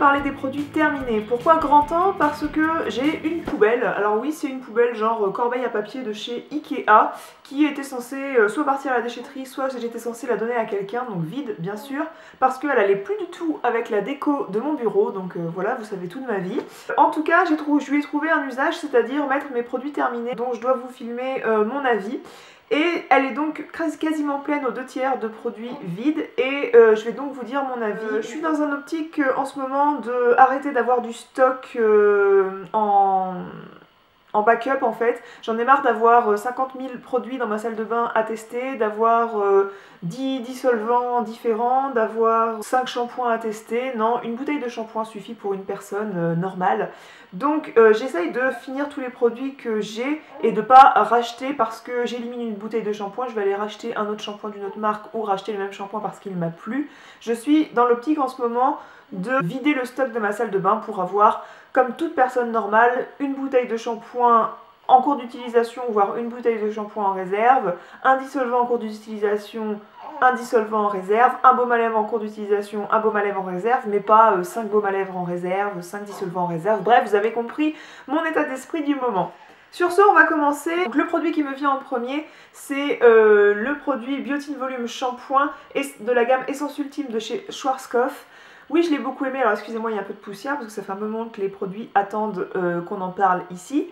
parler des produits terminés. Pourquoi grand temps? Parce que j'ai une poubelle. Alors oui, c'est une poubelle genre corbeille à papier de chez Ikea qui était censée soit partir à la déchetterie, soit j'étais censée la donner à quelqu'un, donc vide bien sûr, parce qu'elle allait plus du tout avec la déco de mon bureau, donc voilà, vous savez tout de ma vie. En tout cas, je lui ai trouvé un usage, c'est-à-dire mettre mes produits terminés dont je dois vous filmer mon avis. Et elle est donc quasiment pleine aux 2/3 de produits vides et je vais donc vous dire mon avis. Je suis dans un optique en ce moment de arrêter d'avoir du stock en backup en fait. J'en ai marre d'avoir 50 000 produits dans ma salle de bain à tester, d'avoir 10 dissolvants différents, d'avoir 5 shampoings à tester. Non, une bouteille de shampoing suffit pour une personne normale. Donc j'essaye de finir tous les produits que j'ai et de pas racheter parce que j'élimine une bouteille de shampoing, je vais aller racheter un autre shampoing d'une autre marque ou racheter le même shampoing parce qu'il m'a plu. Je suis dans l'optique en ce moment de vider le stock de ma salle de bain pour avoir, comme toute personne normale, une bouteille de shampoing en cours d'utilisation, voire une bouteille de shampoing en réserve, un dissolvant en cours d'utilisation, un dissolvant en réserve, un baume à lèvres en cours d'utilisation, un baume à lèvres en réserve, mais pas 5 baumes à lèvres en réserve, 5 dissolvants en réserve. Bref, vous avez compris mon état d'esprit du moment. Sur ce, on va commencer. Donc, le produit qui me vient en premier, c'est le produit Biotin Volume Shampoing de la gamme Essence Ultime de chez Schwarzkopf. Oui, je l'ai beaucoup aimé, alors excusez-moi, il y a un peu de poussière parce que ça fait un moment que les produits attendent qu'on en parle ici.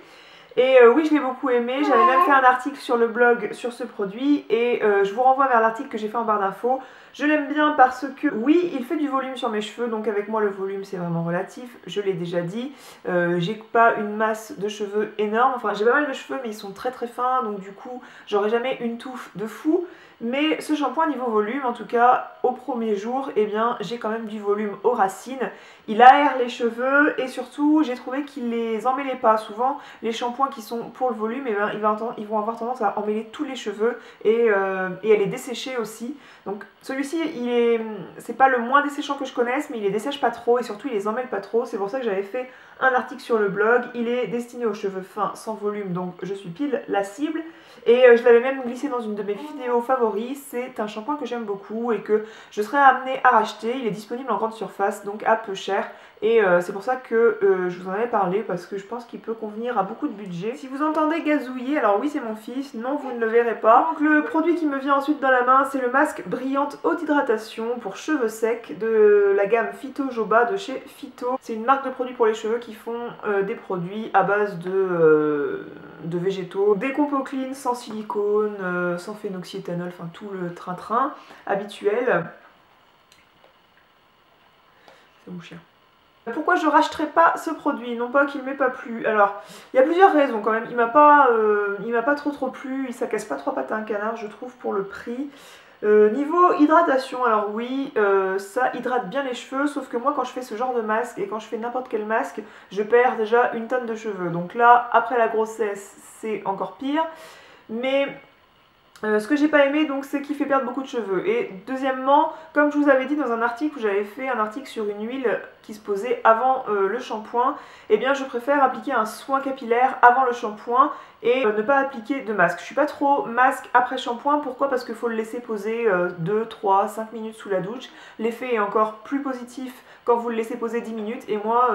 Et oui, je l'ai beaucoup aimé, j'avais même fait un article sur le blog sur ce produit et je vous renvoie vers l'article que j'ai fait en barre d'infos. Je l'aime bien parce que oui, il fait du volume sur mes cheveux, donc avec moi le volume c'est vraiment relatif, je l'ai déjà dit. J'ai pas une masse de cheveux énorme, enfin j'ai pas mal de cheveux mais ils sont très fins, donc du coup j'aurai jamais une touffe de fou. Mais ce shampoing niveau volume, en tout cas au premier jour, eh bien j'ai quand même du volume aux racines. Il aère les cheveux et surtout j'ai trouvé qu'il les emmêlait pas. Souvent les shampoings qui sont pour le volume, eh bien, ils vont avoir tendance à emmêler tous les cheveux et à les dessécher aussi. Donc celui-ci, c'est pas le moins desséchant que je connaisse, mais il les dessèche pas trop et surtout il les emmêle pas trop. C'est pour ça que j'avais fait un article sur le blog. Il est destiné aux cheveux fins sans volume, donc je suis pile la cible. Et je l'avais même glissé dans une de mes vidéos favoris. C'est un shampoing que j'aime beaucoup et que je serais amenée à racheter. Il est disponible en grande surface, donc à peu cher. Et c'est pour ça que je vous en avais parlé parce que je pense qu'il peut convenir à beaucoup de budget. Si vous entendez gazouiller, alors oui c'est mon fils, non vous ne le verrez pas. Donc le produit qui me vient ensuite dans la main, c'est le masque Brillante Haute Hydratation pour cheveux secs de la gamme Phyto Joba de chez Phyto. C'est une marque de produits pour les cheveux qui font des produits à base de végétaux, des compos clean, sans silicone, sans phénoxyéthanol, enfin tout le train-train habituel. C'est mon chien. Pourquoi je rachèterais pas ce produit? Non pas qu'il m'ait pas plu. Alors, il y a plusieurs raisons quand même. Il m'a pas trop plu. Ça casse pas trois pattes à un canard, je trouve, pour le prix. Niveau hydratation, alors oui, ça hydrate bien les cheveux, sauf que moi quand je fais ce genre de masque et quand je fais n'importe quel masque, je perds déjà une tonne de cheveux. Donc là, après la grossesse, c'est encore pire. Mais ce que j'ai pas aimé donc c'est qu'il fait perdre beaucoup de cheveux. Et deuxièmement, comme je vous avais dit dans un article où j'avais fait un article sur une huile qui se posait avant le shampoing, eh bien je préfère appliquer un soin capillaire avant le shampoing et ne pas appliquer de masque. Je suis pas trop masque après shampoing, pourquoi? Parce qu'il faut le laisser poser 2, 3, 5 minutes sous la douche. L'effet est encore plus positif quand vous le laissez poser 10 minutes et moi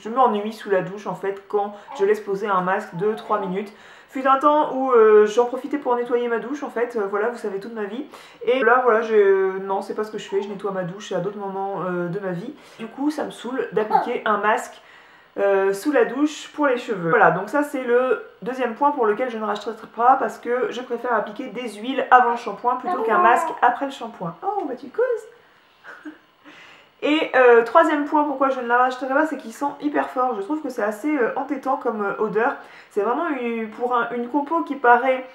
je m'ennuie sous la douche en fait quand je laisse poser un masque 2-3 minutes. Fut un temps où j'en profitais pour nettoyer ma douche en fait, voilà, vous savez toute ma vie. Et là voilà, non c'est pas ce que je fais, je nettoie ma douche à d'autres moments de ma vie. Du coup ça me saoule d'appliquer un masque sous la douche pour les cheveux. Voilà, donc ça c'est le deuxième point pour lequel je ne rachèterai pas parce que je préfère appliquer des huiles avant le shampoing plutôt qu'un masque après le shampoing. Oh bah tu causes. Et troisième point pourquoi je ne la rachèterai pas, c'est qu'ils sont hyper forts. Je trouve que c'est assez entêtant comme odeur. C'est vraiment pour une compo qui paraît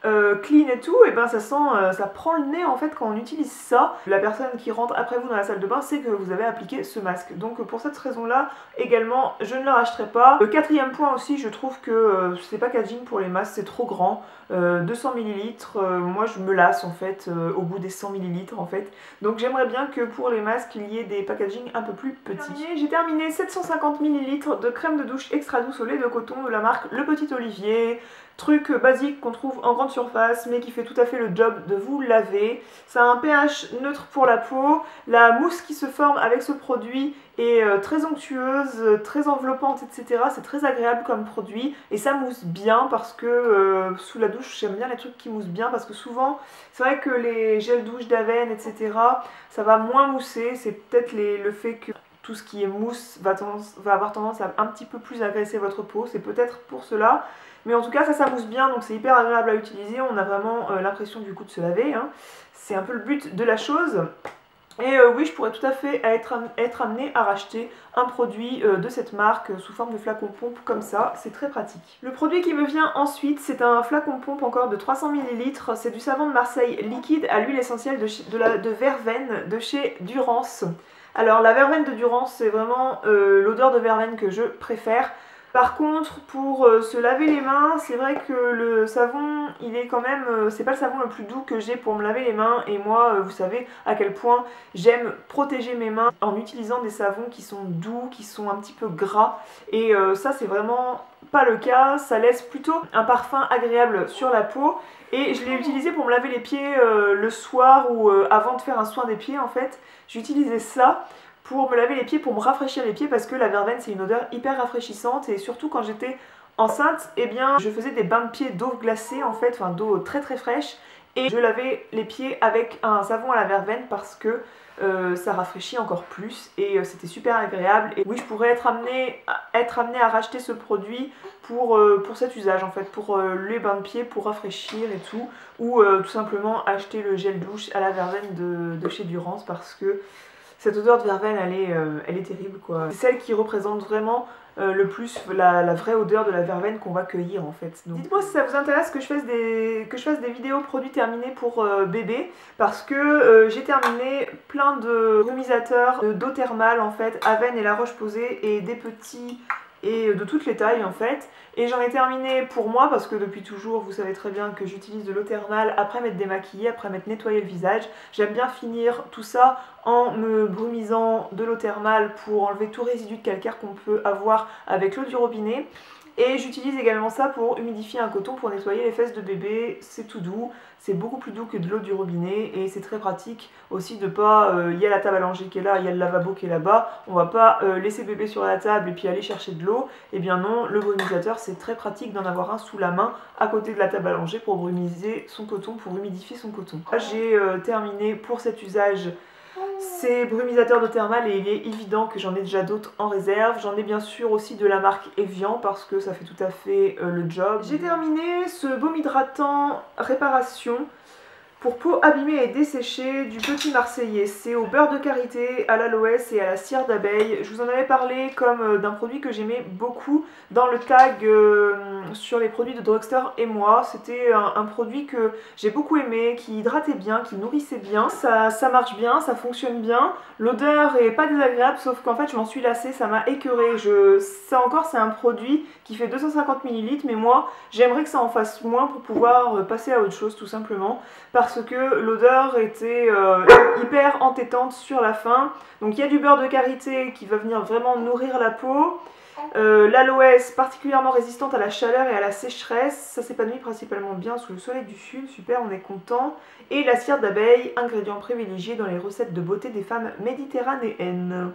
clean et tout, et ben ça sent, ça prend le nez en fait quand on utilise ça. La personne qui rentre après vous dans la salle de bain sait que vous avez appliqué ce masque. Donc pour cette raison là également je ne le rachèterai pas. Le quatrième point aussi, je trouve que c'est packaging pour les masques, c'est trop grand. 200 ml, moi je me lasse en fait au bout des 100 ml en fait. Donc j'aimerais bien que pour les masques il y ait des packaging un peu plus petits. J'ai terminé 750 ml de crème de douche extra douce au lait de coton de la marque Le Petit Olivier, Truc basique qu'on trouve en grande surface mais qui fait tout à fait le job de vous laver. Ça a un pH neutre pour la peau. La mousse qui se forme avec ce produit est très onctueuse, très enveloppante, etc. C'est très agréable comme produit et ça mousse bien parce que sous la douche j'aime bien les trucs qui moussent bien parce que souvent c'est vrai que les gels douche d'Aven, etc. ça va moins mousser. C'est peut-être le fait que tout ce qui est mousse va avoir tendance à un petit peu plus agresser votre peau. C'est peut-être pour cela. Mais en tout cas ça mousse bien, donc c'est hyper agréable à utiliser, on a vraiment l'impression du coup de se laver, hein. C'est un peu le but de la chose. Et oui, je pourrais tout à fait être amenée à racheter un produit de cette marque sous forme de flacon pompe comme ça, c'est très pratique. Le produit qui me vient ensuite, c'est un flacon pompe encore de 300 ml, c'est du savon de Marseille liquide à l'huile essentielle de verveine de chez Durance. Alors la verveine de Durance, c'est vraiment l'odeur de verveine que je préfère. Par contre, pour se laver les mains, c'est vrai que le savon, il est quand même, c'est pas le savon le plus doux que j'ai pour me laver les mains. Et moi, vous savez à quel point j'aime protéger mes mains en utilisant des savons qui sont doux, qui sont un petit peu gras. Et ça, c'est vraiment pas le cas. Ça laisse plutôt un parfum agréable sur la peau. Et je l'ai utilisé pour me laver les pieds le soir ou avant de faire un soin des pieds en fait. J'utilisais ça pour me laver les pieds, pour me rafraîchir les pieds parce que la verveine c'est une odeur hyper rafraîchissante et surtout quand j'étais enceinte, eh bien je faisais des bains de pieds d'eau glacée en fait, enfin d'eau très très fraîche et je lavais les pieds avec un savon à la verveine parce que ça rafraîchit encore plus et c'était super agréable. Et oui, je pourrais être amenée à racheter ce produit pour cet usage en fait, pour les bains de pieds, pour rafraîchir et tout, ou tout simplement acheter le gel douche à la verveine de chez Durance parce que cette odeur de verveine, elle est terrible quoi. C'est celle qui représente vraiment le plus la vraie odeur de la verveine qu'on va cueillir en fait. Dites-moi si ça vous intéresse que je fasse des vidéos produits terminés pour bébé parce que j'ai terminé plein de brumisateurs d'eau thermale en fait, Aven et La Roche-Posay et des petits et de toutes les tailles en fait. Et j'en ai terminé pour moi parce que depuis toujours vous savez très bien que j'utilise de l'eau thermale après m'être démaquillée, après m'être nettoyé le visage. J'aime bien finir tout ça en me brumisant de l'eau thermale pour enlever tout résidu de calcaire qu'on peut avoir avec l'eau du robinet. Et j'utilise également ça pour humidifier un coton pour nettoyer les fesses de bébé. C'est tout doux, c'est beaucoup plus doux que de l'eau du robinet et c'est très pratique aussi de pas... Il y a la table à langer qui est là, il y a le lavabo qui est là-bas. On va pas laisser bébé sur la table et puis aller chercher de l'eau. Et bien non, le brumisateur c'est très pratique d'en avoir un sous la main à côté de la table à langer pour brumiser son coton, pour humidifier son coton. Là j'ai terminé pour cet usage ces brumisateurs d'eau thermale et il est évident que j'en ai déjà d'autres en réserve. J'en ai bien sûr aussi de la marque Evian parce que ça fait tout à fait le job. J'ai terminé ce baume hydratant réparation pour peau abîmée et desséchée du Petit Marseillais. C'est au beurre de karité, à l'aloès et à la cire d'abeille. Je vous en avais parlé comme d'un produit que j'aimais beaucoup dans le tag sur les produits de Drugstore et moi. C'était un produit que j'ai beaucoup aimé, qui hydratait bien, qui nourrissait bien. Ça marche bien, ça fonctionne bien. L'odeur est pas désagréable, sauf qu'en fait je m'en suis lassée, ça m'a écœurée. Ça encore c'est un produit qui fait 250 ml, mais moi j'aimerais que ça en fasse moins pour pouvoir passer à autre chose tout simplement. Parce que l'odeur était hyper entêtante sur la fin. Donc il y a du beurre de karité qui va venir vraiment nourrir la peau. L'aloès particulièrement résistante à la chaleur et à la sécheresse, ça s'épanouit principalement bien sous le soleil du sud, super, on est content. Et la cire d'abeille, ingrédient privilégié dans les recettes de beauté des femmes méditerranéennes.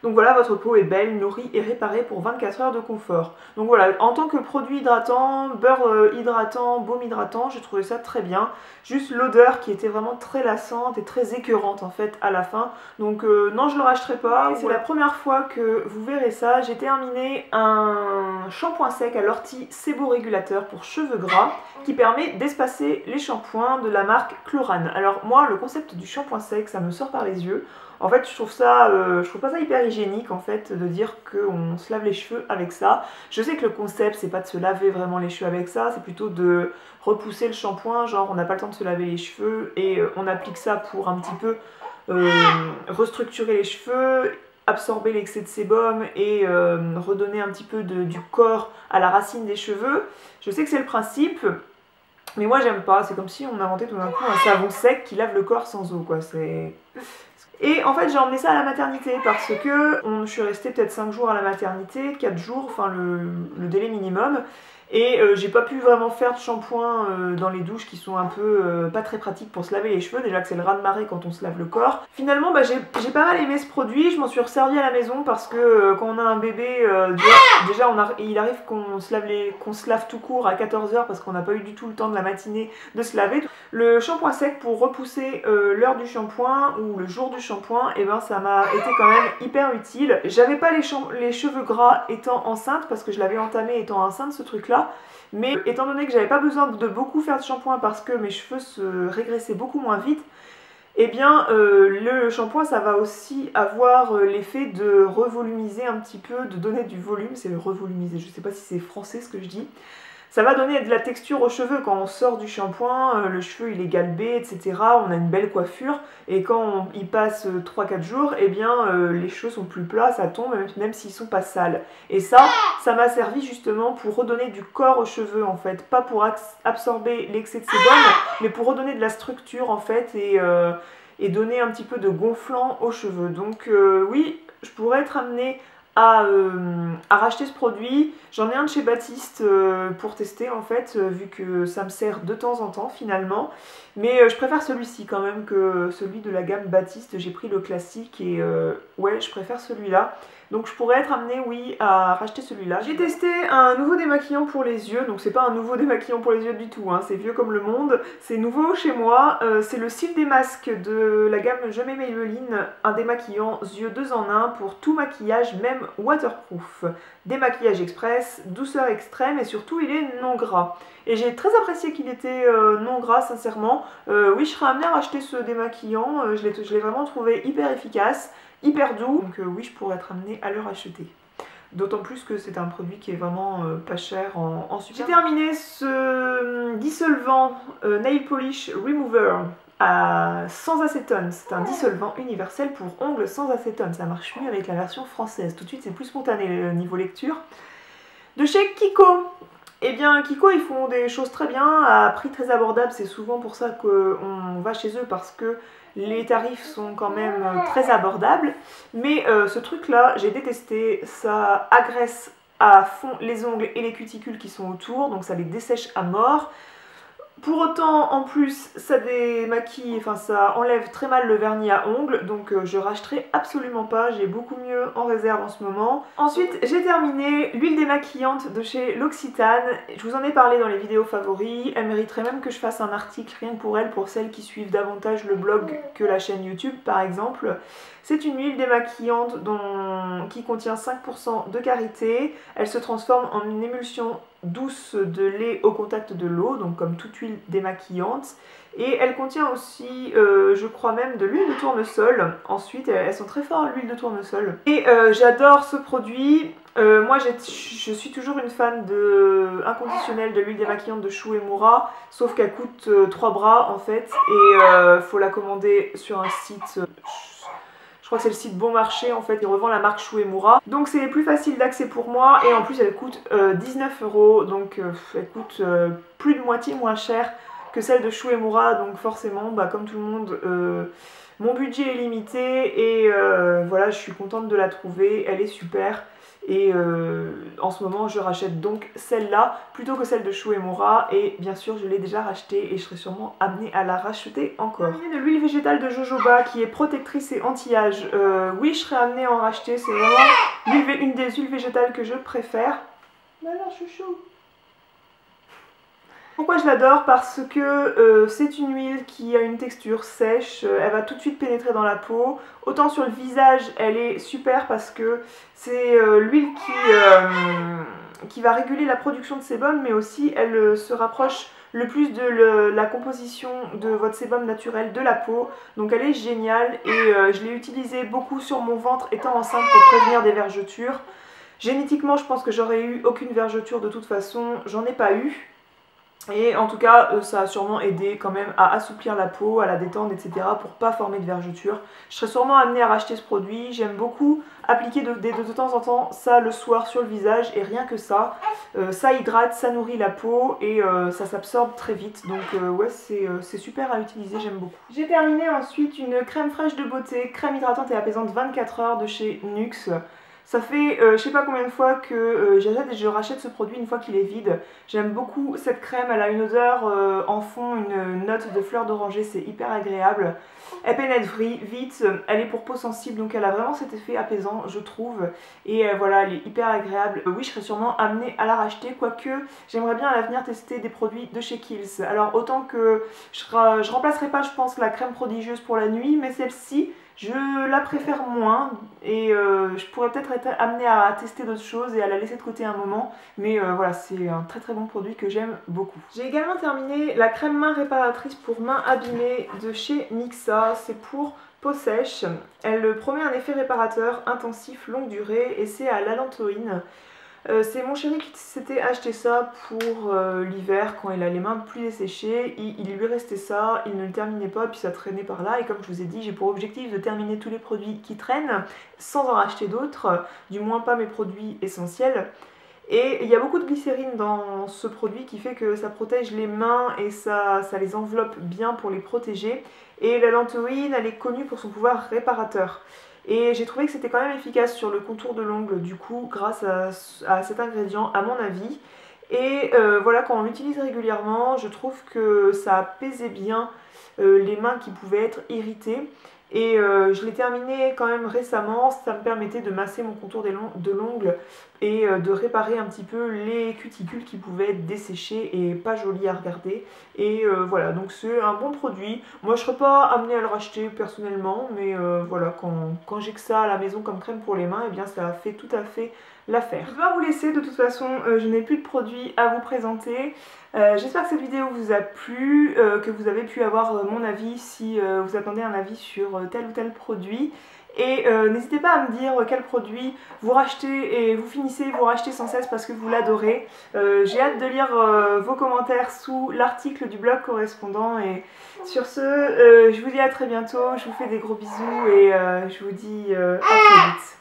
Donc voilà, votre peau est belle, nourrie et réparée pour 24 heures de confort. Donc voilà, en tant que produit hydratant, beurre hydratant, baume hydratant, j'ai trouvé ça très bien. Juste l'odeur qui était vraiment très lassante et très écœurante en fait à la fin. Donc non, je ne le rachèterai pas. C'est la première fois que vous verrez ça. J'ai terminé un shampoing sec à l'ortie séborégulateur pour cheveux gras qui permet d'espacer les shampoings de la marque Chlorane. Alors moi, le concept du shampoing sec, ça me sort par les yeux. En fait, je trouve pas ça hyper hygiénique en fait de dire qu'on se lave les cheveux avec ça. Je sais que le concept c'est pas de se laver vraiment les cheveux avec ça, c'est plutôt de repousser le shampoing, genre on n'a pas le temps de se laver les cheveux et on applique ça pour un petit peu restructurer les cheveux, absorber l'excès de sébum et redonner un petit peu du corps à la racine des cheveux. Je sais que c'est le principe. Mais moi j'aime pas, c'est comme si on inventait tout d'un coup un savon sec qui lave le corps sans eau quoi, c'est... Et en fait j'ai emmené ça à la maternité parce que je suis restée peut-être 5 jours à la maternité, 4 jours, enfin le délai minimum. Et j'ai pas pu vraiment faire de shampoing dans les douches qui sont un peu pas très pratiques pour se laver les cheveux, déjà que c'est le raz-de-marée quand on se lave le corps. Finalement bah, j'ai pas mal aimé ce produit, je m'en suis resservi à la maison parce que quand on a un bébé, déjà il arrive qu'on se lave tout court à 14 h parce qu'on n'a pas eu du tout le temps de la matinée de se laver. Le shampoing sec pour repousser l'heure du shampoing ou le jour du shampoing, et ben ça m'a été quand même hyper utile. J'avais pas les cheveux gras étant enceinte parce que je l'avais entamé étant enceinte ce truc là. Mais étant donné que j'avais pas besoin de beaucoup faire de shampoing parce que mes cheveux se régressaient beaucoup moins vite, et eh bien le shampoing ça va aussi avoir l'effet de revolumiser un petit peu, de donner du volume, c'est le revolumiser, je sais pas si c'est français ce que je dis. Ça va donner de la texture aux cheveux quand on sort du shampoing, le cheveu il est galbé, etc. On a une belle coiffure et quand il passe 3-4 jours, eh bien les cheveux sont plus plats, ça tombe même s'ils sont pas sales. Et ça m'a servi justement pour redonner du corps aux cheveux en fait, pas pour absorber l'excès de sébum, mais pour redonner de la structure en fait et donner un petit peu de gonflant aux cheveux. Donc oui, je pourrais être amenée à racheter ce produit. J'en ai un de chez Baptiste pour tester en fait, vu que ça me sert de temps en temps finalement. Mais je préfère celui-ci quand même que celui de la gamme Baptiste. J'ai pris le classique et ouais, je préfère celui-là. Donc je pourrais être amenée, oui, à racheter celui-là. J'ai testé un nouveau démaquillant pour les yeux, donc c'est pas un nouveau démaquillant pour les yeux du tout, hein, c'est vieux comme le monde. C'est nouveau chez moi, c'est le Cils des masques de la gamme Je mets Maybelline, un démaquillant yeux 2 en 1 pour tout maquillage, même waterproof. Démaquillage express, douceur extrême et surtout il est non gras. Et j'ai très apprécié qu'il était non gras, sincèrement. Oui, je serais amenée à racheter ce démaquillant, je l'ai vraiment trouvé hyper efficace, hyper doux, donc oui, je pourrais être amenée à le racheter. D'autant plus que c'est un produit qui est vraiment pas cher en super. J'ai terminé ce dissolvant Nail Polish Remover sans acétone. C'est un dissolvant universel pour ongles sans acétone. Ça marche mieux avec la version française. Tout de suite, c'est plus spontané niveau lecture. De chez Kiko. Eh bien, Kiko, ils font des choses très bien, à prix très abordable. C'est souvent pour ça qu'on va chez eux, parce que les tarifs sont quand même très abordables. Mais ce truc-là, j'ai détesté. Ça agresse à fond les ongles et les cuticules qui sont autour, donc ça les dessèche à mort. Pour autant, en plus, ça démaquille, enfin ça enlève très mal le vernis à ongles, donc je racheterai absolument pas, j'ai beaucoup mieux en réserve en ce moment. Ensuite, j'ai terminé l'huile démaquillante de chez L'Occitane. Je vous en ai parlé dans les vidéos favoris, elle mériterait même que je fasse un article rien que pour elle, pour celles qui suivent davantage le blog que la chaîne YouTube par exemple. C'est une huile démaquillante qui contient 5% de karité, elle se transforme en une émulsion douce de lait au contact de l'eau, donc comme toute huile démaquillante, et elle contient aussi je crois même de l'huile de tournesol. Ensuite elles sont très fortes l'huile de tournesol et j'adore ce produit. Moi je suis toujours une fan inconditionnelle de l'huile démaquillante de Shu Uemura, sauf qu'elle coûte 3 bras en fait et faut la commander sur un site, je crois que c'est le site Bon Marché en fait, il revend la marque Shu Uemura. Donc c'est plus facile d'accès pour moi et en plus elle coûte 19 €, donc elle coûte plus de moitié moins cher que celle de Shu Uemura. Donc forcément, bah, comme tout le monde, mon budget est limité et voilà, je suis contente de la trouver, elle est super. Et en ce moment je rachète donc celle-là plutôt que celle de Shu Uemura, et bien sûr je l'ai déjà rachetée et je serai sûrement amenée à la racheter encore. Il y a de l'huile végétale de jojoba qui est protectrice et anti-âge. Oui, je serai amenée à en racheter, c'est vraiment une des huiles végétales que je préfère. Mais alors chouchou. Pourquoi je l'adore? Parce que c'est une huile qui a une texture sèche, elle va tout de suite pénétrer dans la peau. Autant sur le visage, elle est super parce que c'est l'huile qui va réguler la production de sébum, mais aussi elle se rapproche le plus de la composition de votre sébum naturel de la peau. Donc elle est géniale et je l'ai utilisée beaucoup sur mon ventre étant enceinte pour prévenir des vergetures. Génétiquement, je pense que j'aurais eu aucune vergeture de toute façon, j'en ai pas eu. Et en tout cas, ça a sûrement aidé quand même à assouplir la peau, à la détendre, etc. pour pas former de vergetures. Je serais sûrement amenée à racheter ce produit. J'aime beaucoup appliquer de temps en temps ça le soir sur le visage, et rien que ça, ça hydrate, ça nourrit la peau et ça s'absorbe très vite. Donc ouais, c'est super à utiliser, j'aime beaucoup. J'ai terminé ensuite une crème fraîche de beauté, crème hydratante et apaisante 24 heures de chez NYX. Ça fait je sais pas combien de fois que j'achète et je rachète ce produit une fois qu'il est vide. J'aime beaucoup cette crème, elle a une odeur en fond, une note de fleur d'oranger, c'est hyper agréable. Elle pénètre vite, elle est pour peau sensible donc elle a vraiment cet effet apaisant je trouve. Et voilà, elle est hyper agréable. Oui, je serais sûrement amenée à la racheter, quoique j'aimerais bien à l'avenir tester des produits de chez Kiehl's. Alors autant que je remplacerai pas je pense la crème prodigieuse pour la nuit, mais celle-ci je la préfère moins et je pourrais peut-être être amenée à tester d'autres choses et à la laisser de côté un moment. Mais voilà, c'est un très très bon produit que j'aime beaucoup. J'ai également terminé la crème main réparatrice pour mains abîmées de chez Mixa. C'est pour peau sèche. Elle promet un effet réparateur intensif longue durée et c'est à l'allantoïne. C'est mon chéri qui s'était acheté ça pour l'hiver quand il a les mains plus desséchées. Il lui restait ça, il ne le terminait pas puis ça traînait par là et comme je vous ai dit j'ai pour objectif de terminer tous les produits qui traînent sans en racheter d'autres, du moins pas mes produits essentiels. Et il y a beaucoup de glycérine dans ce produit qui fait que ça protège les mains et ça les enveloppe bien pour les protéger. Et la lantoïne, elle est connue pour son pouvoir réparateur. Et j'ai trouvé que c'était quand même efficace sur le contour de l'ongle du coup grâce à cet ingrédient à mon avis. Et voilà, quand on l'utilise régulièrement, je trouve que ça apaisait bien les mains qui pouvaient être irritées. Et je l'ai terminé quand même récemment, ça me permettait de masser mon contour de l'ongle et de réparer un petit peu les cuticules qui pouvaient être desséchées et pas jolies à regarder. Et voilà, donc c'est un bon produit. Moi je serais pas amenée à le racheter personnellement, mais voilà, quand j'ai que ça à la maison comme crème pour les mains, et bien ça fait tout à fait l'affaire. Je dois vous laisser, de toute façon je n'ai plus de produits à vous présenter. J'espère que cette vidéo vous a plu, que vous avez pu avoir mon avis si vous attendez un avis sur tel ou tel produit. Et n'hésitez pas à me dire quel produit vous rachetez et vous finissez, vous rachetez sans cesse parce que vous l'adorez. J'ai hâte de lire vos commentaires sous l'article du blog correspondant. Et sur ce, je vous dis à très bientôt, je vous fais des gros bisous et je vous dis à très vite.